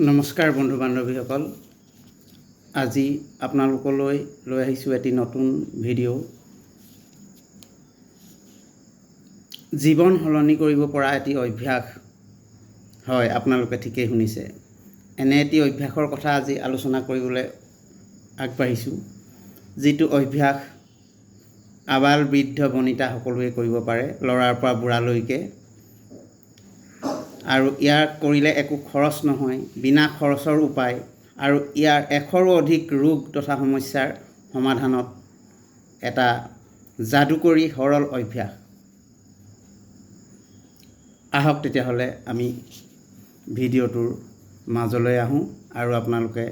নমস্কাৰ বন্ধু বান্ধৱীসকল, আজি আপোনালোকলৈ লৈ আহিছোঁ এটি নতুন ভিডিঅ'। জীৱন সলনি কৰিব পৰা এটি অভ্যাস। হয়, আপোনালোকে ঠিকেই শুনিছে। এনে এটি অভ্যাসৰ কথা আজি আলোচনা কৰিবলৈ আগবাঢ়িছোঁ, যিটো অভ্যাস আবাল বৃদ্ধ বনিতা সকলোৱে কৰিব পাৰে, ল'ৰাৰ পৰা বুঢ়ালৈকে। আৰু ইয়াক কৰিলে একো খৰচ নহয়, বিনা খৰচৰ উপায়, আৰু ইয়াৰ 100ৰো অধিক ৰোগ তথা সমস্যাৰ সমাধানত এটা যাদুকৰী সৰল অভ্যাস। আহক তেতিয়াহ'লে আমি ভিডিঅ'টোৰ মাজলৈ আহোঁ, আৰু আপোনালোকে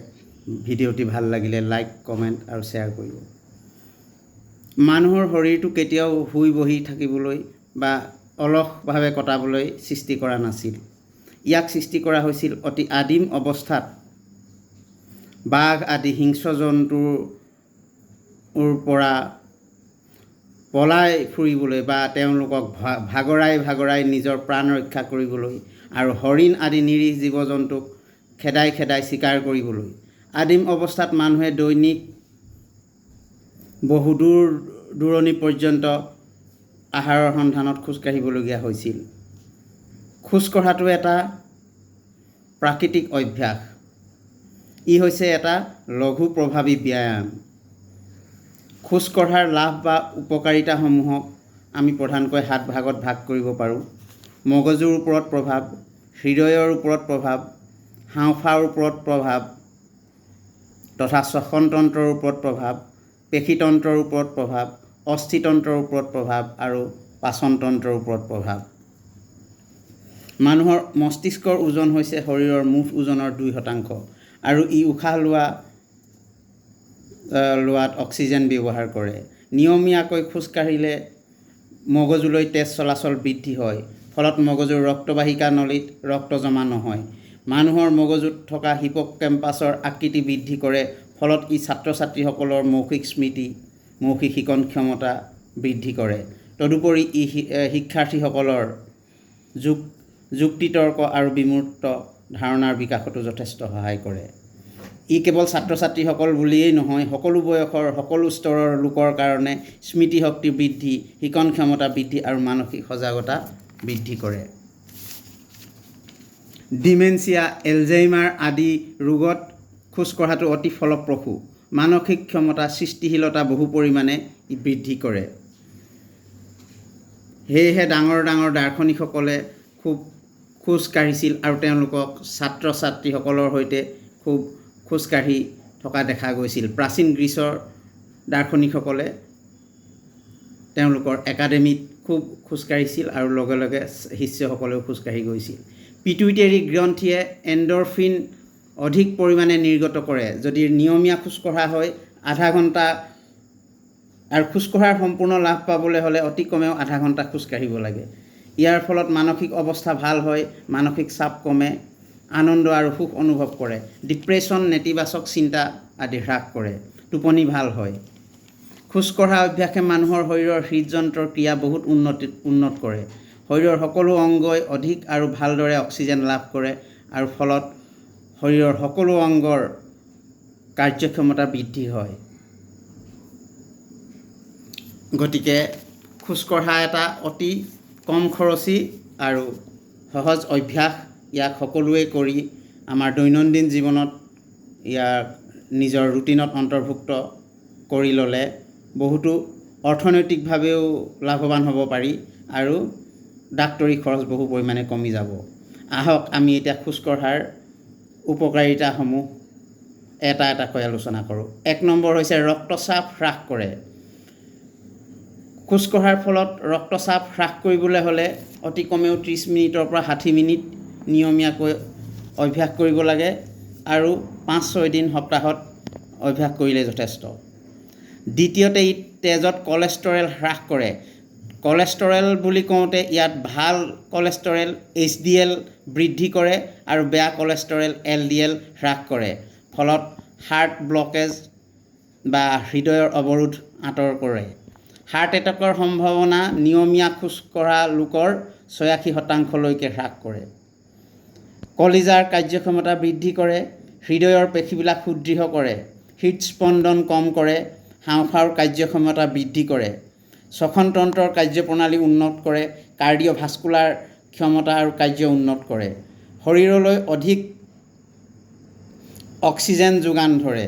ভিডিঅ'টি ভাল লাগিলে লাইক, কমেণ্ট আৰু শ্বেয়াৰ কৰিব। মানুহৰ শৰীৰটো কেতিয়াও শুই বহি থাকিবলৈ বা অলসভাৱে কটাবলৈ সৃষ্টি কৰা নাছিল। ইয়াক সৃষ্টি কৰা হৈছিল অতি আদিম অৱস্থাত বাঘ আদি হিংস্ৰ জন্তুৰ পৰা পলাই ফুৰিবলৈ বা তেওঁলোকক ভাগৰাই নিজৰ প্ৰাণ ৰক্ষা কৰিবলৈ, আৰু হৰিণ আদি নিৰীহ জীৱ জন্তুক খেদাই চিকাৰ কৰিবলৈ। আদিম অৱস্থাত মানুহে দৈনিক বহু দূৰণি পৰ্যন্ত আহাৰৰ সন্ধানত খোজকাঢ়িবলগীয়া হৈছিল। খোজকঢ়াটো এটা প্ৰাকৃতিক অভ্যাস। ই হৈছে এটা লঘু প্ৰভাৱী ব্যায়াম। খোজকঢ়াৰ লাভ বা উপকাৰিতাসমূহক আমি প্ৰধানকৈ 7 ভাগত ভাগ কৰিব পাৰোঁ। মগজুৰ ওপৰত প্ৰভাৱ, হৃদয়ৰ ওপৰত প্ৰভাৱ, হাওঁফাওৰ ওপৰত প্ৰভাৱ তথা শ্বসনতন্ত্ৰৰ ওপৰত প্ৰভাৱ, পেশীতন্ত্ৰৰ ওপৰত প্ৰভাৱ, অস্থিতন্ত্ৰৰ ওপৰত প্ৰভাৱ আৰু পাচনতন্ত্ৰৰ ওপৰত প্ৰভাৱ। মানুহৰ মস্তিষ্কৰ ওজন হৈছে শৰীৰৰ মুঠ ওজনৰ 2%, আৰু ই উশাহ লোৱাত অক্সিজেন ব্যৱহাৰ কৰে। নিয়মীয়াকৈ খোজকাঢ়িলে মগজুলৈ তেজ চলাচল বৃদ্ধি হয়, ফলত মগজুৰ ৰক্তবাহিকা নলীত ৰক্ত জমা নহয়। মানুহৰ মগজুত থকা হিপ'কেম্পাছৰ আকৃতি বৃদ্ধি কৰে, ফলত ই ছাত্ৰ ছাত্ৰীসকলৰ মৌখিক স্মৃতি, মৌখিক শিকন ক্ষমতা বৃদ্ধি কৰে। তদুপৰি ই শিক্ষাৰ্থীসকলৰ যুক্তিতৰ্ক আৰু বিমূৰ্ত ধাৰণাৰ বিকাশতো যথেষ্ট সহায় কৰে। ই কেৱল ছাত্ৰ ছাত্ৰীসকল বুলিয়েই নহয়, সকলো বয়সৰ সকলো স্তৰৰ লোকৰ কাৰণে স্মৃতিশক্তি বৃদ্ধি, শিকন ক্ষমতা বৃদ্ধি আৰু মানসিক সজাগতা বৃদ্ধি কৰে। ডিমেনচিয়া, এলজাইমাৰ আদি ৰোগত খোজকঢ়াটো অতি ফলপ্ৰসূ। মানসিক ক্ষমতা, সৃষ্টিশীলতা বহু পৰিমাণে বৃদ্ধি কৰে। সেয়েহে ডাঙৰ দাৰ্শনিকসকলে খুব খোজ কাঢ়িছিল, আৰু তেওঁলোকক ছাত্ৰ ছাত্ৰীসকলৰ সৈতে খুব খোজকাঢ়ি থকা দেখা গৈছিল। প্ৰাচীন গ্ৰীচৰ দাৰ্শনিকসকলে তেওঁলোকৰ একাডেমীত খুব খোজকাঢ়িছিল, আৰু লগে লগে শিষ্যসকলেও খোজকাঢ়ি গৈছিল। পিটুইটেৰী গ্ৰন্থিয়ে এণ্ডৰফিন অধিক পৰিমাণে নিৰ্গত কৰে। যদি নিয়মীয়া খোজকঢ়া হয় আধা ঘণ্টা, আৰু খোজকঢ়াৰ সম্পূৰ্ণ লাভ পাবলৈ হ'লে অতি কমেও আধা ঘণ্টা খোজকাঢ়িব লাগে। ইয়াৰ ফলত মানসিক অৱস্থা ভাল হয়, মানসিক চাপ কমে, আনন্দ আৰু সুখ অনুভৱ কৰে, ডিপ্ৰেশ্যন, নেতিবাচক চিন্তা আদি হ্ৰাস কৰে, টোপনি ভাল হয়। খোজকঢ়া অভ্যাসে মানুহৰ শৰীৰৰ হৃদযন্ত্ৰৰ ক্ৰিয়া বহুত উন্নত কৰে। শৰীৰৰ সকলো অংগই অধিক আৰু ভালদৰে অক্সিজেন লাভ কৰে, আৰু ফলত শৰীৰৰ সকলো অংগৰ কাৰ্যক্ষমতা বৃদ্ধি হয়। গতিকে খোজকঢ়া এটা অতি কম খৰচী আৰু সহজ অভ্যাস। ইয়াক সকলোৱে কৰি আমাৰ দৈনন্দিন জীৱনত ইয়াক নিজৰ ৰুটিনত অন্তৰ্ভুক্ত কৰি ল'লে বহুতো অৰ্থনৈতিকভাৱেও লাভৱান হ'ব পাৰি, আৰু ডাক্তৰী খৰচ বহু পৰিমাণে কমি যাব। আহক আমি এতিয়া খোজকঢ়াৰ উপকাৰিতাসমূহ এটাকৈ আলোচনা কৰোঁ। 1 নম্বৰ হৈছে ৰক্তচাপ হ্ৰাস কৰে। খোজকঢ়াৰ ফলত ৰক্তচাপ হ্ৰাস কৰিবলৈ হ'লে অতি কমেও 30 মিনিটৰ পৰা 60 মিনিট নিয়মীয়াকৈ অভ্যাস কৰিব লাগে, আৰু 5-6 দিন সপ্তাহত অভ্যাস কৰিলে যথেষ্ট। দ্বিতীয়তে, ই তেজত কলেষ্টৰেল হ্ৰাস কৰে। কলেষ্টৰেল বুলি কওঁতে ইয়াত ভাল কলেষ্টৰেল HDL বৃদ্ধি কৰে, আৰু বেয়া কলেষ্টৰেল LDL হ্ৰাস কৰে, ফলত হাৰ্ট ব্লকেজ বা হৃদয়ৰ অৱৰোধ আঁতৰ কৰে। হাৰ্ট এটেকৰ সম্ভাৱনা নিয়মীয়া খোজকঢ়া লোকৰ 86% হ্ৰাস কৰে। কলিজাৰ কাৰ্যক্ষমতা বৃদ্ধি কৰে, হৃদয়ৰ পেশীবিলাক সুদৃঢ় কৰে, হৃদস্পন্দন কম কৰে, হাওঁফাওঁৰ কাৰ্যক্ষমতা বৃদ্ধি কৰে, শ্বসনতন্ত্ৰৰ কাৰ্যপ্ৰণালী উন্নত কৰে, কাৰ্ডিঅ'ভাস্কুলাৰ ক্ষমতা আৰু কাৰ্য উন্নত কৰে, শৰীৰলৈ অধিক অক্সিজেন যোগান ধৰে।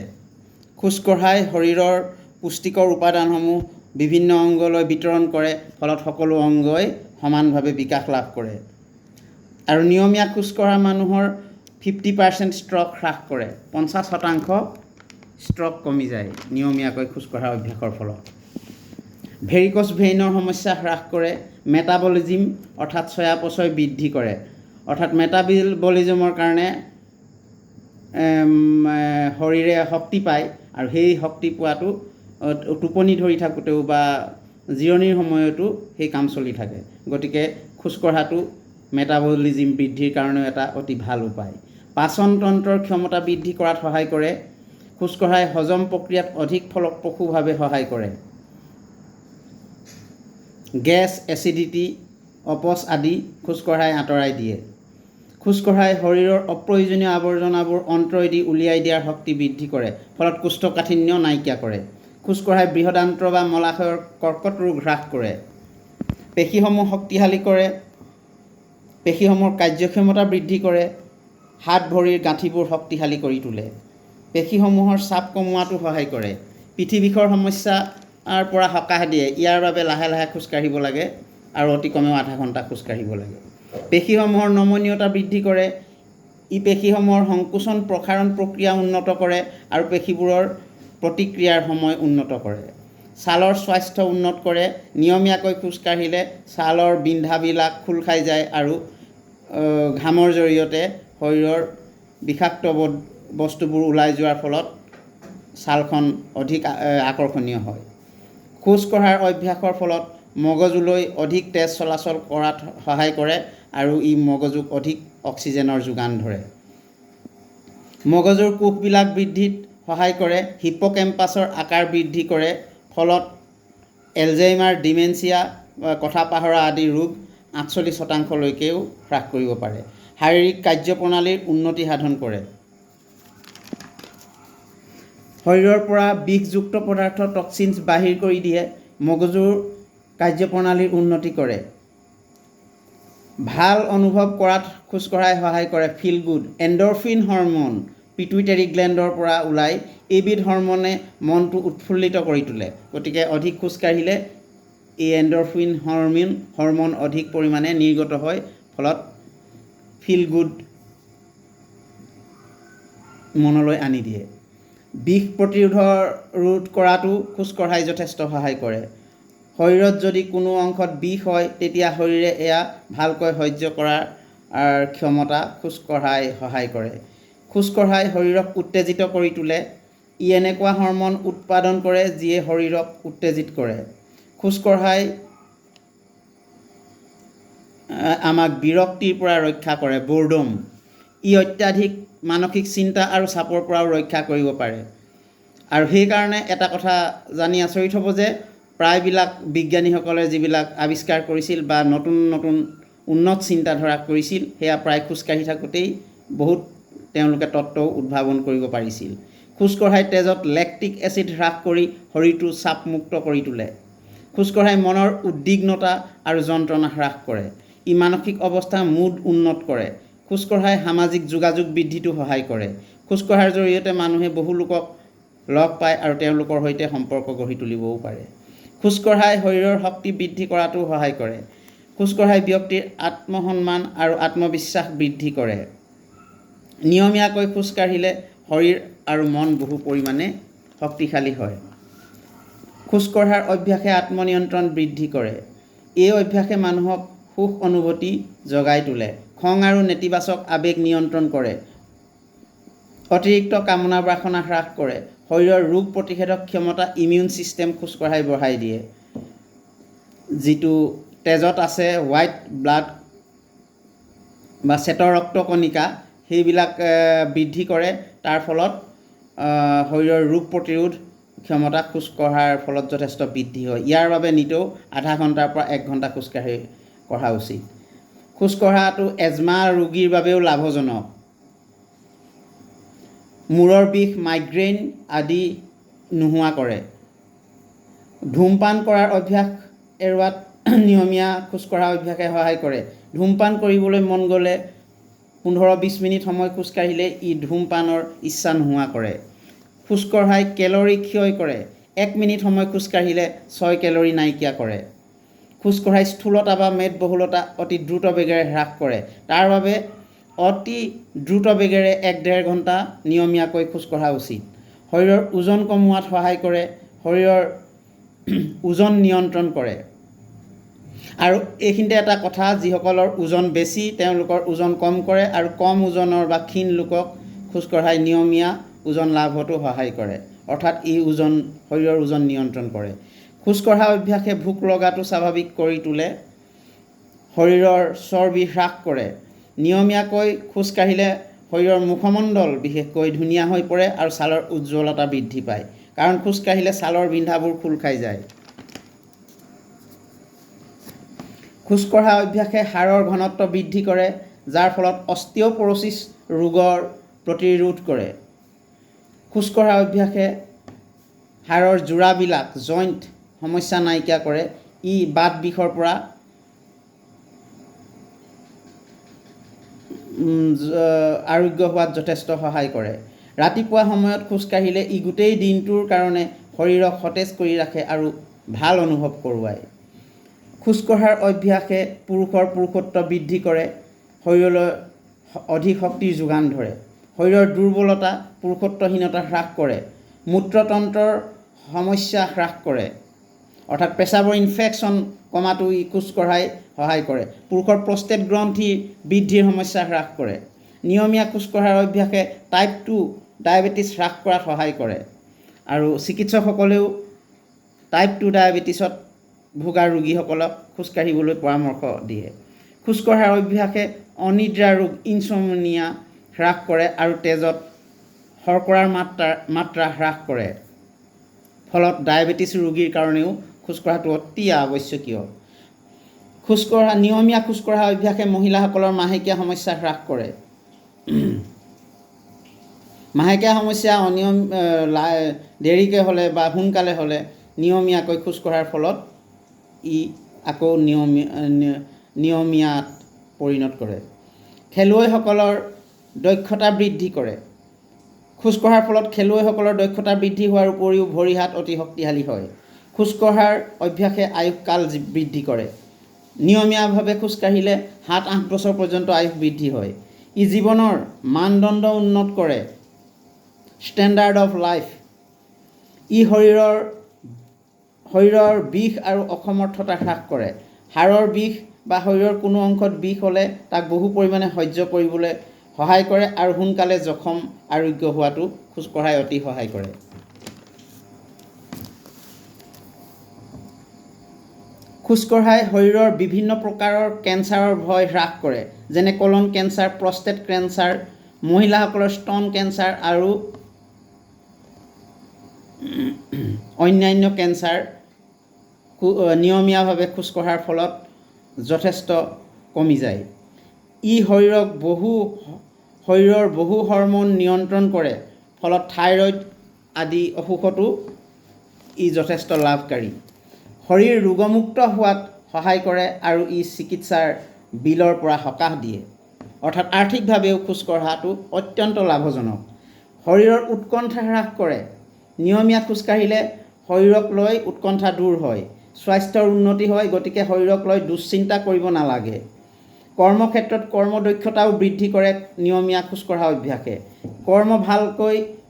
খোজকঢ়াই শৰীৰৰ পুষ্টিকৰ উপাদানসমূহ বিভিন্ন অংগলৈ বিতৰণ কৰে, ফলত সকলো অংগই সমানভাৱে বিকাশ লাভ কৰে। আৰু নিয়মীয়া খোজকঢ়া মানুহৰ 50% ষ্ট্ৰক হ্ৰাস কৰে, 50% ষ্ট্ৰক কমি যায় নিয়মীয়াকৈ খোজকঢ়াৰ অভ্যাসৰ ফলত। ভেৰিকছ ভেইনৰ সমস্যা হ্ৰাস কৰে, মেটাবলিজিম অৰ্থাৎ চয়াপচয় বৃদ্ধি কৰে। অৰ্থাৎ মেটাবলিজমৰ কাৰণে শৰীৰে শক্তি পায়, আৰু সেই শক্তি পোৱাটো টোপনি ধৰি থাকোঁতেও বা জিৰণিৰ সময়তো সেই কাম চলি থাকে। গতিকে খোজকঢ়াটো মেটাবলিজিম বৃদ্ধিৰ কাৰণেও এটা অতি ভাল উপায়। পাচনতন্ত্ৰৰ ক্ষমতা বৃদ্ধি কৰাত সহায় কৰে। খোজকঢ়াই হজম প্ৰক্ৰিয়াত অধিক ফলপ্ৰসূভাৱে সহায় কৰে। গেছ, এচিডিটি, অপচ আদি খোজকঢ়াই আঁতৰাই দিয়ে। খোজকঢ়াই শৰীৰৰ অপ্ৰয়োজনীয় আৱৰ্জনাবোৰ অন্ত্ৰইদি উলিয়াই দিয়াৰ শক্তি বৃদ্ধি কৰে, ফলত কোষ্ঠকাঠিন্য নাইকিয়া কৰে। খোজকঢ়াই বৃহদান্ত্ৰ বা মলাশয়ৰ কৰ্কট ৰোগ হ্ৰাস কৰে। পেশীসমূহ শক্তিশালী কৰে, পেশীসমূহৰ কাৰ্যক্ষমতা বৃদ্ধি কৰে, হাত ভৰিৰ গাঁঠিবোৰ শক্তিশালী কৰি তোলে। পেশীসমূহৰ চাপ কমোৱাটো সহায় কৰে। পিঠি বিষৰ সমস্যাৰ পৰা সকাহ দিয়ে। ইয়াৰ বাবে লাহে লাহে খোজকাঢ়িব লাগে আৰু অতি কমেও আধা ঘণ্টা খোজকাঢ়িব লাগে। পেশীসমূহৰ নমনীয়তা বৃদ্ধি কৰে। ই পেশীসমূহৰ সংকোচন প্ৰসাৰণ প্ৰক্ৰিয়া উন্নত কৰে আৰু পেশীবোৰৰ প্ৰতিক্ৰিয়াৰ সময় উন্নত কৰে। ছালৰ স্বাস্থ্য উন্নত কৰে। নিয়মীয়াকৈ খোজকাঢ়িলে ছালৰ বিন্ধাবিলাক খোল খাই যায় আৰু ঘামৰ জৰিয়তে শৰীৰৰ বিষাক্ত বস্তুবোৰ ওলাই যোৱাৰ ফলত ছালখন অধিক আকৰ্ষণীয় হয়। খোজকঢ়াৰ অভ্যাসৰ ফলত মগজুলৈ অধিক তেজ চলাচল কৰাত সহায় কৰে আৰু ই মগজুক অধিক অক্সিজেনৰ যোগান ধৰে। মগজুৰ কোষবিলাক বৃদ্ধিত সহায় কৰে। হিপ্পোকেম্পাছৰ আকাৰ বৃদ্ধি কৰে, ফলত এলজাইমাৰ, ডিমেনচিয়া, কথা পাহৰা আদি ৰোগ 48%লৈকেও হ্ৰাস কৰিব পাৰে। শাৰীৰিক কাৰ্যপ্ৰণালীৰ উন্নতি সাধন কৰে। শৰীৰৰ পৰা বিষযুক্ত পদাৰ্থ টক্সিনছ বাহিৰ কৰি দিয়ে। মগজুৰ কাৰ্যপ্ৰণালীৰ উন্নতি কৰে। ভাল অনুভৱ কৰাত খোজকঢ়াই সহায় কৰে। Feel good. Endorphin hormone pituitary গ্লেণ্ডৰ পৰা ওলাই। এইবিধ হৰম'নে মনটো উৎফুল্লিত কৰি তোলে। গতিকে অধিক খোজকাঢ়িলে এই এণ্ডৰফিন হৰম'ন অধিক পৰিমাণে নিৰ্গত হয়, ফলত ফিল গুড মনলৈ আনি দিয়ে। বিষ ৰোধ কৰাতো খোজকঢ়াই যথেষ্ট সহায় কৰে। শৰীৰত যদি কোনো অংশত বিষ হয়, তেতিয়া শৰীৰে এয়া ভালকৈ সহ্য কৰাৰ ক্ষমতা খোজকঢ়াই সহায় কৰে। খোজকঢ়াই শৰীৰক উত্তেজিত কৰি তোলে। ই এনেকুৱা হৰম'ন উৎপাদন কৰে যিয়ে শৰীৰক উত্তেজিত কৰে। খোজকঢ়াই আমাক বিৰক্তিৰ পৰা ৰক্ষা কৰে, বৰডম। ই অত্যাধিক মানসিক চিন্তা আৰু চাপৰ পৰাও ৰক্ষা কৰিব পাৰে। আৰু সেইকাৰণে এটা কথা জানি আচৰিত হ'ব যে প্ৰায়বিলাক বিজ্ঞানীসকলে যিবিলাক আৱিষ্কাৰ কৰিছিল বা নতুন নতুন উন্নত চিন্তাধাৰা কৰিছিল, সেয়া প্ৰায় খোজকাঢ়ি থাকোঁতেই বহুত তেওঁলোকে তত্ত্ব উদ্ভাৱন কৰিব পাৰিছিল। খোজকঢ়াই তেজত লেক্টিক এচিড হ্ৰাস কৰি শৰীৰটো চাপমুক্ত কৰি তোলে। খোজকঢ়াই মনৰ উদ্বিগ্নতা আৰু যন্ত্ৰণা হ্ৰাস কৰে। ই মানসিক অৱস্থা মুড উন্নত কৰে। খোজকঢ়াই সামাজিক যোগাযোগ বৃদ্ধিতো সহায় কৰে। খোজকঢ়াৰ জৰিয়তে মানুহে বহু লোকক লগ পায় আৰু তেওঁলোকৰ সৈতে সম্পৰ্ক গঢ়ি তুলিবও পাৰে। খোজকঢ়াই শৰীৰৰ শক্তি বৃদ্ধি কৰাতো সহায় কৰে। খোজকঢ়াই ব্যক্তিৰ আত্মসন্মান আৰু আত্মবিশ্বাস বৃদ্ধি কৰে। নিয়মীয়াকৈ খোজকাঢ়িলে শৰীৰ আৰু মন বহু পৰিমাণে শক্তিশালী হয়। খোজকঢ়াৰ অভ্যাসে আত্মনিয়ন্ত্ৰণ বৃদ্ধি কৰে। এই অভ্যাসে মানুহক সুখ অনুভূতি জগাই তোলে। খং আৰু নেতিবাচক আৱেগ নিয়ন্ত্ৰণ কৰে। অতিৰিক্ত কামনা বাসনা হ্ৰাস কৰে। শৰীৰৰ ৰোগ প্ৰতিষেধক ক্ষমতা, ইমিউন ছিষ্টেম খোজকঢ়াই বঢ়াই দিয়ে। যিটো তেজত আছে হোৱাইট ব্লাড বা শ্বেত ৰক্তকণিকা, সেইবিলাক বৃদ্ধি কৰে। তাৰ ফলত শৰীৰৰ ৰোগ প্ৰতিৰোধ ক্ষমতা খোজকঢ়াৰ ফলত যথেষ্ট বৃদ্ধি হয়। ইয়াৰ বাবে নিতৌ আধা ঘণ্টাৰ পৰা 1 ঘণ্টা খোজকাঢ়া উচিত। খোজকঢ়াটো এজমা ৰোগীৰ বাবেও লাভজনক। মূৰৰ বিষ, মাইগ্ৰেইন আদি নোহোৱা কৰে। ধূমপান কৰাৰ অভ্যাস এৰোৱাত নিয়মীয়া খোজকঢ়া অভ্যাসে সহায় কৰে। ধূমপান কৰিবলৈ মন গ'লে 15-20 মিনিট সময় খোজকাঢ়িলে ই ধূমপানৰ ইচ্ছা নোহোৱা কৰে। খোজকঢ়াই কেলৰি ক্ষয় কৰে। 1 মিনিট সময় খোজকাঢ়িলে 6 কেলৰি নাইকিয়া কৰে। খোজকঢ়াই স্থূলতা বা মেদবহুলতা অতি দ্ৰুত বেগেৰে হ্ৰাস কৰে। তাৰ বাবে অতি দ্ৰুত বেগেৰে 1-1.5 ঘণ্টা নিয়মীয়াকৈ খোজকঢ়া উচিত। শৰীৰৰ ওজন কমোৱাত সহায় কৰে। শৰীৰৰ ওজন নিয়ন্ত্ৰণ কৰে। আৰু এইখিনিতে এটা কথা, যিসকলৰ ওজন বেছি তেওঁলোকৰ ওজন কম কৰে, আৰু কম ওজনৰ বা ক্ষীণ লোকক খোজকঢ়াই নিয়মীয়া ওজন লাভতো সহায় কৰে। অৰ্থাৎ ই শৰীৰৰ ওজন নিয়ন্ত্ৰণ কৰে। খোজকঢ়া অভ্যাসে ভোক লগাটো স্বাভাৱিক কৰি তোলে। শৰীৰৰ চৰ্বি হ্ৰাস কৰে। নিয়মীয়াকৈ খোজকাঢ়িলে শৰীৰৰ মুখমণ্ডল বিশেষকৈ ধুনীয়া হৈ পৰে আৰু ছালৰ উজ্জ্বলতা বৃদ্ধি পায়। কাৰণ খোজকাঢ়িলে ছালৰ বিন্ধাবোৰ খোল খাই যায়। খোজকঢ়া অভ্যাসে হাড়ৰ ঘনত্ব বৃদ্ধি কৰে, যাৰ ফলত অস্টিঅ'প'ৰচিছ ৰোগৰ প্ৰতিৰোধ কৰে। খোজকঢ়া অভ্যাসে হাড়ৰ যোৰাবিলাক জইণ্ট সমস্যা নাইকিয়া কৰে। ই বাত বিষৰ পৰা আৰোগ্য হোৱাত যথেষ্ট সহায় কৰে। ৰাতিপুৱা সময়ত খোজকাঢ়িলে ই গোটেই দিনটোৰ কাৰণে শৰীৰক সতেজ কৰি ৰাখে আৰু ভাল অনুভৱ কৰোৱায়। খোজকঢ়াৰ অভ্যাসে পুৰুষৰ পুৰুষত্ব বৃদ্ধি কৰে, শৰীৰলৈ অধিক শক্তিৰ যোগান ধৰে। শৰীৰৰ দুৰ্বলতা, পুৰুষত্বহীনতা হ্ৰাস কৰে। মূত্ৰতন্ত্ৰৰ সমস্যা হ্ৰাস কৰে, অৰ্থাৎ পেচাবৰ ইনফেকশ্যন কমাটো ই খোজকঢ়াই সহায় কৰে। পুৰুষৰ প্ৰষ্টেট গ্ৰন্থিৰ বৃদ্ধিৰ সমস্যা হ্ৰাস কৰে। নিয়মীয়া খোজকঢ়াৰ অভ্যাসে টাইপ 2 ডায়েবেটিছ হ্ৰাস কৰাত সহায় কৰে। আৰু চিকিৎসকসকলেও টাইপ 2 ডায়েবেটিছত ভোগা ৰোগীসকলক খোজকাঢ়িবলৈ পৰামৰ্শ দিয়ে। খোজকঢ়াৰ অভ্যাসে অনিদ্ৰা ৰোগ ইনছ'মনিয়া হ্ৰাস কৰে আৰু তেজত শৰ্কৰাৰ মাত্ৰা হ্ৰাস কৰে। ফলত ডায়েবেটিছ ৰোগীৰ কাৰণেও খোজকঢ়াটো অতি আৱশ্যকীয়। নিয়মীয়া খোজকঢ়া অভ্যাসে মহিলাসকলৰ মাহেকীয়া সমস্যা হ্ৰাস কৰে। মাহেকীয়া সমস্যা দেৰিকৈ হ'লে বা সোনকালে হ'লে নিয়মীয়াকৈ খোজকঢ়াৰ ফলত ই আকৌ নিয়মীয়াত পৰিণত কৰে। খেলুৱৈসকলৰ দক্ষতা বৃদ্ধি কৰে। খোজকঢ়াৰ ফলত খেলুৱৈসকলৰ দক্ষতা বৃদ্ধি হোৱাৰ উপৰিও ভৰি হাত অতি শক্তিশালী হয়। খোজকঢ়াৰ অভ্যাসে আয়ুসকাল বৃদ্ধি কৰে। নিয়মীয়াভাৱে খোজকাঢ়িলে 7-8 বছৰ পৰ্যন্ত আয়ুস বৃদ্ধি হয়। ই জীৱনৰ মানদণ্ড উন্নত কৰে, ষ্টেণ্ডাৰ্ড অফ লাইফ। ই শৰীৰৰ বিষ আৰু অসমৰ্থতা হ্ৰাস কৰে। হাড়ৰ বিষ বা শৰীৰৰ কোনো অংশত বিষ হ'লে তাক বহু পৰিমাণে সহ্য কৰিবলৈ সহায় কৰে আৰু সোনকালে জখম আৰোগ্য হোৱাটো খোজকঢ়াই অতি সহায় কৰে। খোজকঢ়াই শৰীৰৰ বিভিন্ন প্ৰকাৰৰ কেঞ্চাৰৰ ভয় হ্ৰাস কৰে, যেনে কলন কেঞ্চাৰ, প্ৰষ্টেট কেঞ্চাৰ, মহিলাসকলৰ স্তন কেঞ্চাৰ আৰু অন্যান্য কেঞ্চাৰ নিয়মীয়াভাৱে খোজকঢ়াৰ ফলত যথেষ্ট কমি যায়। ই শৰীৰৰ বহু হৰম'ন নিয়ন্ত্ৰণ কৰে, ফলত থাইৰয়ড আদি অসুখতো ই যথেষ্ট লাভকাৰী। শৰীৰ ৰোগমুক্ত হোৱাত সহায় কৰে আৰু ই চিকিৎসাৰ বিলৰ পৰা সকাহ দিয়ে। অৰ্থাৎ আৰ্থিকভাৱেও খোজকঢ়াটো অত্যন্ত লাভজনক। শৰীৰৰ উৎকণ্ঠা হ্ৰাস কৰে। নিয়মীয়া খোজকাঢ়িলে শৰীৰক লৈ উৎকণ্ঠা দূৰ হয়, স্বাস্থ্যৰ উন্নতি হয়। গতিকে শৰীৰক লৈ দুশ্চিন্তা কৰিব নালাগে। কৰ্মক্ষেত্ৰত কৰ্মদক্ষতাও বৃদ্ধি কৰে নিয়মীয়া খোজকঢ়া অভ্যাসে।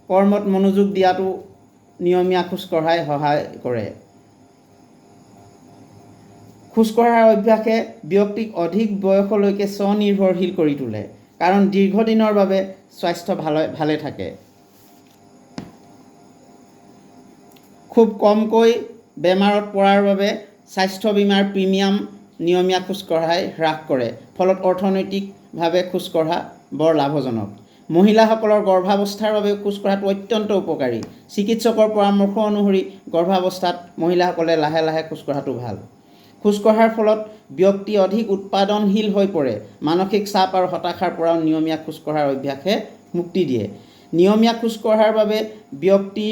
কৰ্মত মনোযোগ দিয়াটো নিয়মীয়া খোজকঢ়াই সহায় কৰে। খোজকঢ়াৰ অভ্যাসে ব্যক্তিক অধিক বয়সলৈকে স্বনিৰ্ভৰশীল কৰি তোলে, কাৰণ দীৰ্ঘদিনৰ বাবে স্বাস্থ্য ভালে থাকে। খুব কমকৈ বেমাৰত পৰাৰ বাবে স্বাস্থ্য বীমাৰ প্ৰিমিয়াম নিয়মীয়া খোজকঢ়াই হ্ৰাস কৰে। ফলত অৰ্থনৈতিকভাৱে খোজকঢ়া বৰ লাভজনক। মহিলাসকলৰ গৰ্ভাৱস্থাৰ বাবেও খোজকঢ়াটো অত্যন্ত উপকাৰী। চিকিৎসকৰ পৰামৰ্শ অনুসৰি গৰ্ভাৱস্থাত মহিলাসকলে লাহে লাহে খোজকঢ়াটো ভাল। খোজকঢ়াৰ ফলত ব্যক্তি অধিক উৎপাদনশীল হৈ পৰে। মানসিক চাপ আৰু হতাশাৰ পৰাও নিয়মীয়া খোজকঢ়াৰ অভ্যাসে মুক্তি দিয়ে। নিয়মীয়া খোজকঢ়াৰ বাবে ব্যক্তি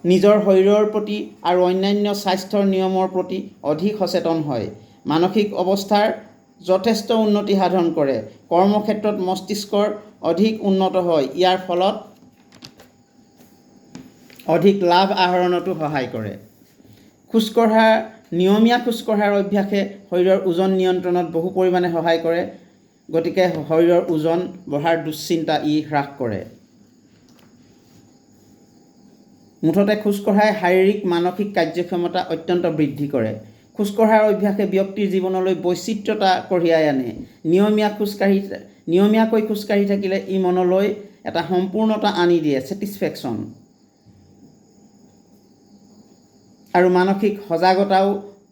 নিজৰ শৰীৰৰ প্ৰতি আৰু অন্যান্য স্বাস্থ্যৰ নিয়মৰ প্ৰতি অধিক সচেতন হয়। মানসিক অৱস্থাৰ যথেষ্ট উন্নতি সাধন কৰে। কৰ্মক্ষেত্ৰত মস্তিষ্কৰ অধিক উন্নত হয়। ইয়াৰ ফলত অধিক লাভ আহৰণতো সহায় কৰে। নিয়মীয়া খোজকঢ়াৰ অভ্যাসে শৰীৰৰ ওজন নিয়ন্ত্ৰণত বহু পৰিমাণে সহায় কৰে। গতিকে শৰীৰৰ ওজন বঢ়াৰ দুশ্চিন্তা ই হ্ৰাস কৰে। মুঠতে খোজকঢ়াই শাৰীৰিক মানসিক কাৰ্যক্ষমতা অত্যন্ত বৃদ্ধি কৰে। খোজকঢ়াৰ অভ্যাসে ব্যক্তিৰ জীৱনলৈ বৈচিত্ৰ্যতা কঢ়িয়াই আনে। নিয়মীয়াকৈ খোজকাঢ়ি থাকিলে ই মনলৈ এটা সম্পূৰ্ণতা আনি দিয়ে, ছেটিছফেকশ্যন, আৰু মানসিক সজাগতাও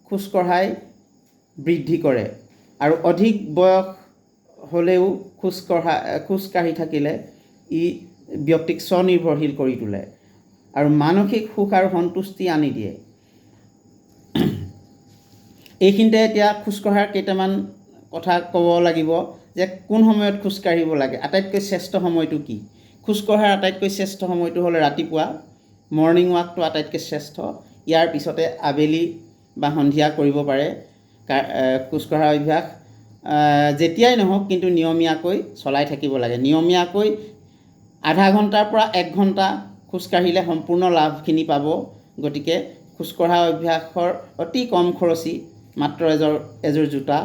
খোজকঢ়াই বৃদ্ধি কৰে। আৰু অধিক বয়স হ'লেও খোজকাঢ়ি থাকিলে ই ব্যক্তিক স্বনিৰ্ভৰশীল কৰি তোলে আৰু মানসিক সুখ আৰু সন্তুষ্টি আনি দিয়ে। এইখিনিতে এতিয়া খোজকঢ়াৰ কেইটামান কথা ক'ব লাগিব যে কোন সময়ত খোজকাঢ়িব লাগে। আটাইতকৈ শ্ৰেষ্ঠ সময়টো কি? খোজকঢ়াৰ আটাইতকৈ শ্ৰেষ্ঠ সময়টো হ'ল ৰাতিপুৱা। মৰ্ণিং ৱাকটো আটাইতকৈ শ্ৰেষ্ঠ। ইয়াৰ পিছতে আবেলি বা সন্ধিয়া কৰিব পাৰে খোজকঢ়াৰ অভ্যাস। যেতিয়াই নহওক কিন্তু নিয়মীয়াকৈ চলাই থাকিব লাগে। নিয়মীয়াকৈ আধা ঘণ্টাৰ পৰা 1 ঘণ্টা খোজকাঢ়িলে সম্পূৰ্ণ লাভখিনি পাব। গতিকে খোজকঢ়া অভ্যাসৰ অতি কম খৰচী মাত্ৰ এযোৰ জোতা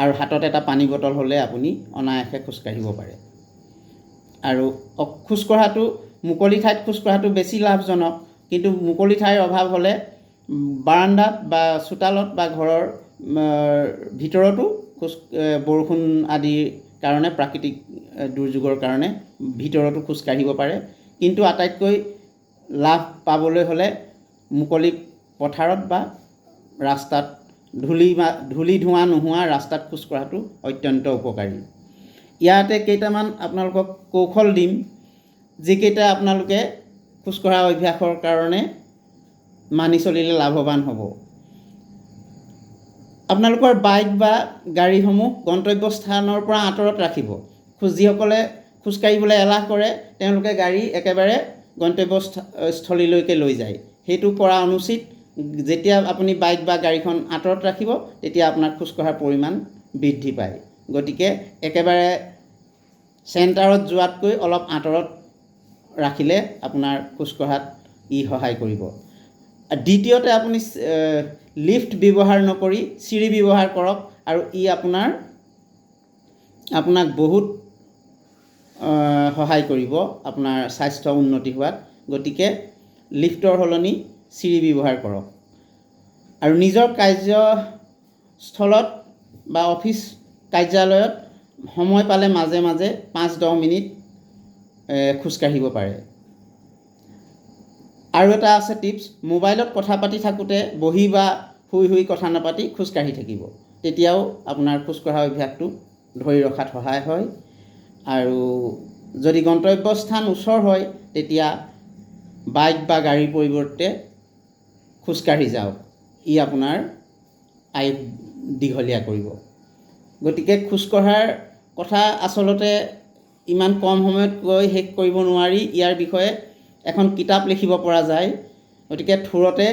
আৰু হাতত এটা পানী বটল হ'লে আপুনি অনায়াসে খোজকাঢ়িব পাৰে। আৰু খোজকঢ়াটো মুকলি ঠাইত খোজকঢ়াটো বেছি লাভজনক। কিন্তু মুকলি ঠাইৰ অভাৱ হ'লে বাৰান্দাত বা চোতালত বা ঘৰৰ ভিতৰতো বৰষুণ আদিৰ কাৰণে, প্ৰাকৃতিক দুৰ্যোগৰ কাৰণে ভিতৰতো খোজকাঢ়িব পাৰে। কিন্তু আটাইতকৈ লাভ পাবলৈ হ'লে মুকলি পথাৰত বা ৰাস্তাত ধূলি ধোঁৱা নোহোৱা ৰাস্তাত খোজকঢ়াটো অত্যন্ত উপকাৰী। ইয়াতে কেইটামান আপোনালোকক কৌশল দিম, যিকেইটা আপোনালোকে খোজকঢ়া অভ্যাসৰ কাৰণে মানি চলিলে লাভৱান হ'ব। আপোনালোকৰ বাইক বা গাড়ীসমূহ গন্তব্যস্থানৰ পৰা আঁতৰত ৰাখিব। যিসকলে খোজকাঢ়িবলৈ এলাহ কৰে তেওঁলোকে গাড়ী একেবাৰে গন্তব্যস্থলীলৈকে লৈ যায়। সেইটো কৰা অনুচিত। যেতিয়া আপুনি বাইক বা গাড়ীখন আঁতৰত ৰাখিব তেতিয়া আপোনাৰ খোজকঢ়াৰ পৰিমাণ বৃদ্ধি পায়। গতিকে একেবাৰে চেণ্টাৰত যোৱাতকৈ অলপ আঁতৰত ৰাখিলে আপোনাৰ খোজকঢ়াত ই সহায় কৰিব। দ্বিতীয়তে আপুনি লিফ্ট ব্যৱহাৰ নকৰি চিৰি ব্যৱহাৰ কৰক, আৰু ই আপোনাক বহুত সহায় কৰিব আপোনাৰ স্বাস্থ্য উন্নতি হোৱাত। গতিকে লিফ্টৰ সলনি চিৰি ব্যৱহাৰ কৰক। আৰু নিজৰ কাৰ্যস্থলত বা অফিচ কাৰ্যালয়ত সময় পালে মাজে মাজে 5-10 মিনিট খোজকাঢ়িব পাৰে। আৰু এটা আছে টিপছ, মোবাইলত কথা পাতি থাকোঁতে বহি বা শুই কথা নাপাতি খোজকাঢ়ি থাকিব। তেতিয়াও আপোনাৰ খোজকঢ়া অভ্যাসটো ধৰি ৰখাত সহায় হয়। আৰু যদি গন্তব্যস্থান ওচৰ হয় তেতিয়া বাইক বা গাড়ীৰ পৰিৱৰ্তে খোজকাঢ়ি যাওক। ই আপোনাৰ আয়ুস দীঘলীয়া কৰিব। গতিকে খোজকঢ়াৰ কথা আচলতে ইমান কম সময়ত কৈ শেষ কৰিব নোৱাৰি। ইয়াৰ বিষয়ে এখন কিতাপ লিখিব পৰা যায়। গতিকে থোৰতে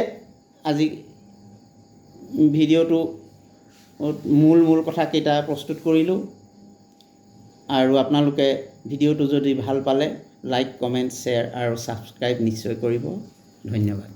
আজি ভিডিঅ'টো মূল কথাকেইটা প্ৰস্তুত কৰিলোঁ। আৰু আপোনালোকে ভিডিঅ'টো যদি ভাল পালে লাইক, কমেণ্ট, শ্বেয়াৰ আৰু ছাবস্ক্ৰাইব নিশ্চয় কৰিব। ধন্যবাদ।